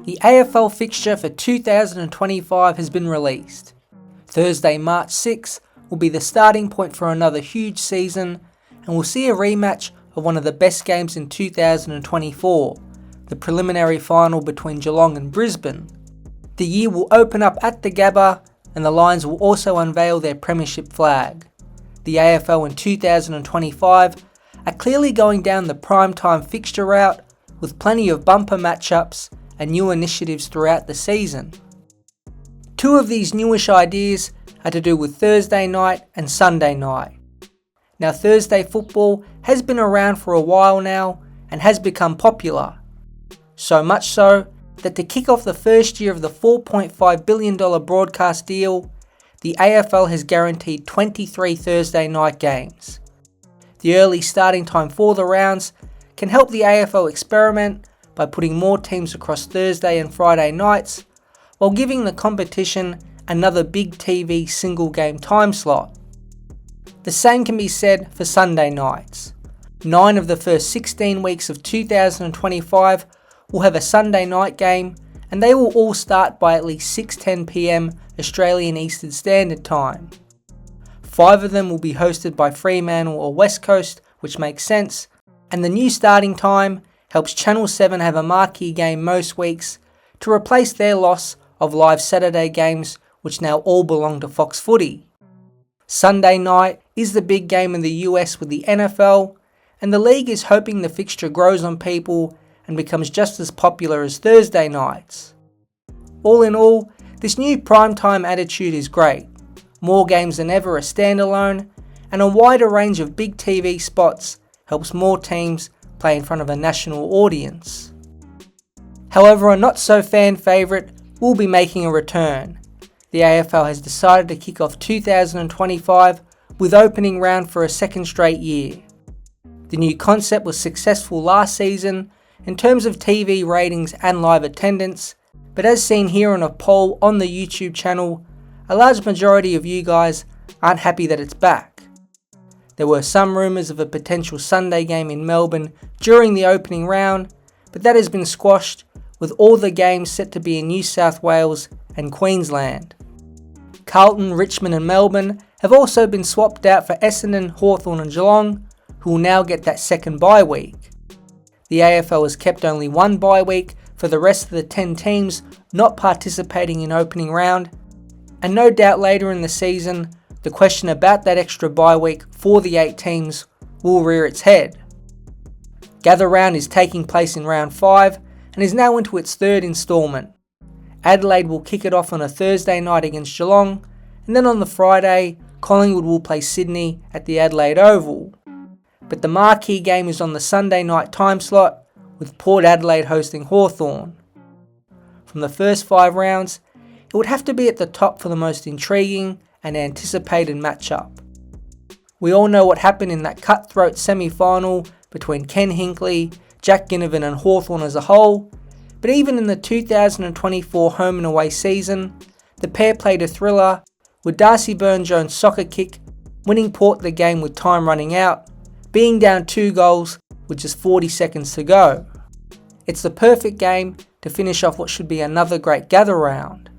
The AFL fixture for 2025 has been released. Thursday, March 6 will be the starting point for another huge season, and we'll see a rematch of one of the best games in 2024, the preliminary final between Geelong and Brisbane. The year will open up at the Gabba, and the Lions will also unveil their premiership flag. The AFL in 2025 are clearly going down the primetime fixture route, with plenty of bumper matchups and new initiatives throughout the season. Two of these newish ideas are to do with Thursday night and Sunday night. Now, Thursday football has been around for a while now and has become popular. So much so that to kick off the first year of the $4.5 billion broadcast deal, the AFL has guaranteed 23 Thursday night games. The early starting time for the rounds can help the AFL experiment by putting more teams across Thursday and Friday nights, while giving the competition another big TV single game time slot. The same can be said for Sunday nights. 9 of the first 16 weeks of 2025 will have a Sunday night game, and they will all start by at least 6:10 PM Australian Eastern Standard Time. 5 of them will be hosted by Fremantle or West Coast, which makes sense, and the new starting time helps Channel 7 have a marquee game most weeks to replace their loss of live Saturday games, which now all belong to Fox Footy. Sunday night is the big game in the US with the NFL, and the league is hoping the fixture grows on people and becomes just as popular as Thursday nights. All in all, this new primetime attitude is great. More games than ever are standalone, and a wider range of big TV spots helps more teams play in front of a national audience. However, a not so fan favourite will be making a return. The AFL has decided to kick off 2025 with opening round for a second straight year. The new concept was successful last season in terms of TV ratings and live attendance, but as seen here on a poll on the YouTube channel, a large majority of you guys aren't happy that it's back. There were some rumours of a potential Sunday game in Melbourne during the opening round, but that has been squashed, with all the games set to be in New South Wales and Queensland. Carlton, Richmond and Melbourne have also been swapped out for Essendon, Hawthorn and Geelong, who will now get that second bye week. The AFL has kept only one bye week for the rest of the 10 teams not participating in opening round, and no doubt later in the season, the question about that extra bye week for the 8 teams will rear its head. Gather Round is taking place in round 5 and is now into its third instalment. Adelaide will kick it off on a Thursday night against Geelong, and then on the Friday, Collingwood will play Sydney at the Adelaide Oval. But the marquee game is on the Sunday night time slot, with Port Adelaide hosting Hawthorn. From the first 5 rounds, it would have to be at the top for the most intriguing and anticipated matchup. We all know what happened in that cutthroat semi-final between Ken Hinkley, Jack Ginnivan and Hawthorn as a whole, but even in the 2024 home and away season, the pair played a thriller, with Darcy Byrne-Jones' soccer kick winning Port the game with time running out, being down 2 goals with just 40 seconds to go. It's the perfect game to finish off what should be another great gather round.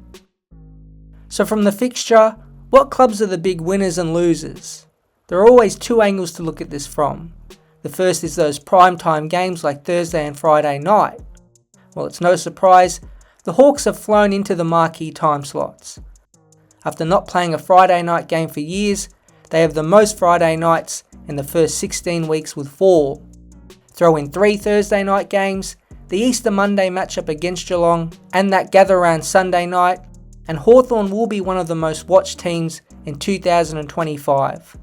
So from the fixture, what clubs are the big winners and losers? There are always 2 angles to look at this from. The first is those primetime games like Thursday and Friday night. Well, it's no surprise, the Hawks have flown into the marquee time slots. After not playing a Friday night game for years, they have the most Friday nights in the first 16 weeks with 4. Throw in 3 Thursday night games, the Easter Monday matchup against Geelong, and that gather round Sunday night, and Hawthorn will be one of the most watched teams in 2025.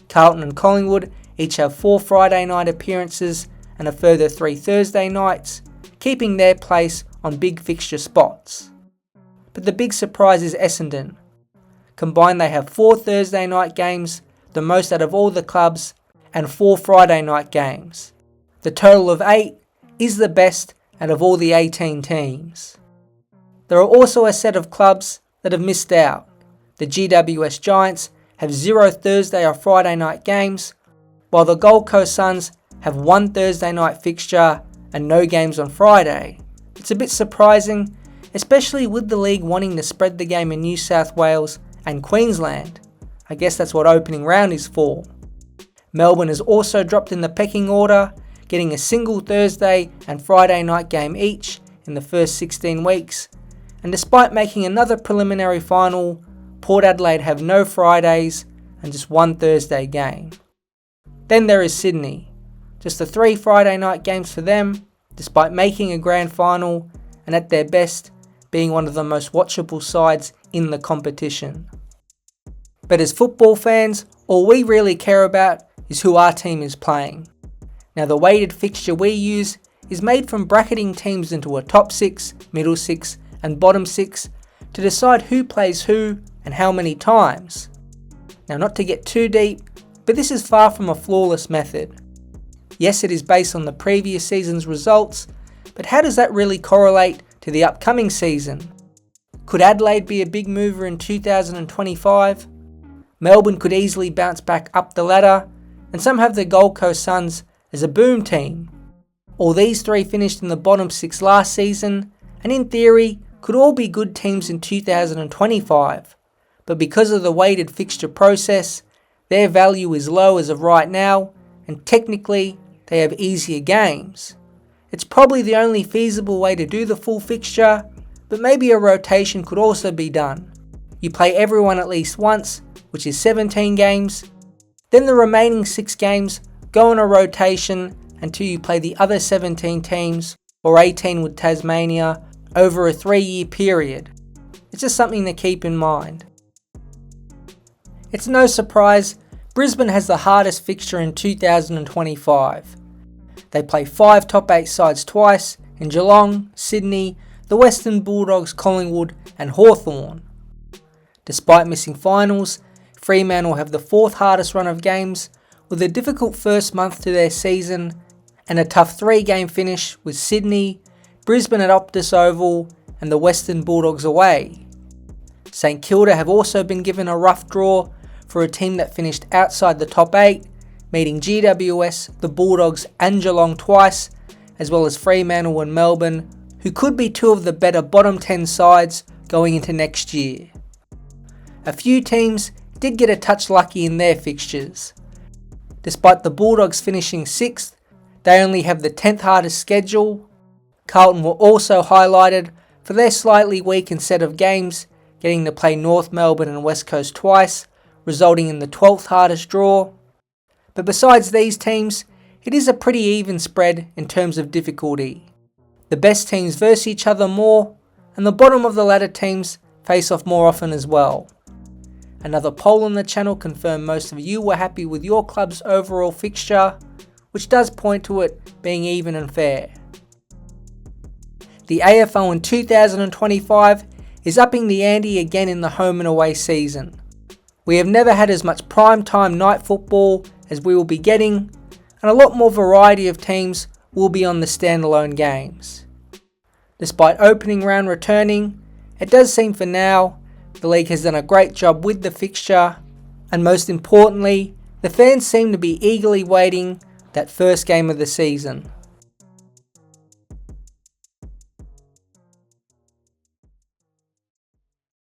Carlton and Collingwood each have 4 Friday night appearances and a further 3 Thursday nights, keeping their place on big fixture spots. But the big surprise is Essendon. Combined they have 4 Thursday night games, the most out of all the clubs, and 4 Friday night games. The total of 8 is the best out of all the 18 teams. There are also a set of clubs that have missed out. The GWS Giants have 0 Thursday or Friday night games, while the Gold Coast Suns have 1 Thursday night fixture and no games on Friday. it's a bit surprising, especially with the league wanting to spread the game in New South Wales and Queensland. I guess that's what opening round is for. Melbourne has also dropped in the pecking order, getting a single Thursday and Friday night game each in the first 16 weeks, and despite making another preliminary final, Port Adelaide have no Fridays and just one Thursday game. Then there is Sydney, just the 3 Friday night games for them, despite making a grand final and at their best being one of the most watchable sides in the competition. But as football fans, all we really care about is who our team is playing. Now the weighted fixture we use is made from bracketing teams into a top 6, middle 6 and bottom 6 to decide who plays who and how many times. Now not to get too deep, but this is far from a flawless method. Yes, it is based on the previous season's results, but how does that really correlate to the upcoming season? Could Adelaide be a big mover in 2025? Melbourne could easily bounce back up the ladder, and some have the Gold Coast Suns as a boom team. All these 3 finished in the bottom 6 last season, and in theory could all be good teams in 2025, but because of the weighted fixture process, their value is low as of right now, and technically they have easier games. It's probably the only feasible way to do the full fixture, but maybe a rotation could also be done. You play everyone at least once, which is 17 games, then the remaining 6 games go on a rotation until you play the other 17 teams, or 18 with Tasmania, over a 3-year period. It's just something to keep in mind. It's no surprise, Brisbane has the hardest fixture in 2025. They play 5 top 8 sides twice in Geelong, Sydney, the Western Bulldogs, Collingwood and Hawthorn. Despite missing finals, Fremantle have the 4th hardest run of games, with a difficult first month to their season and a tough 3-game finish with Sydney, Brisbane at Optus Oval and the Western Bulldogs away. St Kilda have also been given a rough draw for a team that finished outside the top 8, meeting GWS, the Bulldogs and Geelong twice, as well as Fremantle and Melbourne, who could be 2 of the better bottom 10 sides going into next year. A few teams did get a touch lucky in their fixtures. Despite the Bulldogs finishing 6th, they only have the 10th hardest schedule. Carlton were also highlighted for their slightly weakened set of games, getting to play North Melbourne and West Coast twice, resulting in the 12th hardest draw. But besides these teams, it is a pretty even spread in terms of difficulty. The best teams verse each other more, and the bottom of the ladder teams face off more often as well. Another poll on the channel confirmed most of you were happy with your club's overall fixture, which does point to it being even and fair. The AFL in 2025 is upping the ante again in the home and away season. We have never had as much prime time night football as we will be getting, and a lot more variety of teams will be on the standalone games. Despite opening round returning, it does seem for now the league has done a great job with the fixture, and most importantly, the fans seem to be eagerly waiting that first game of the season.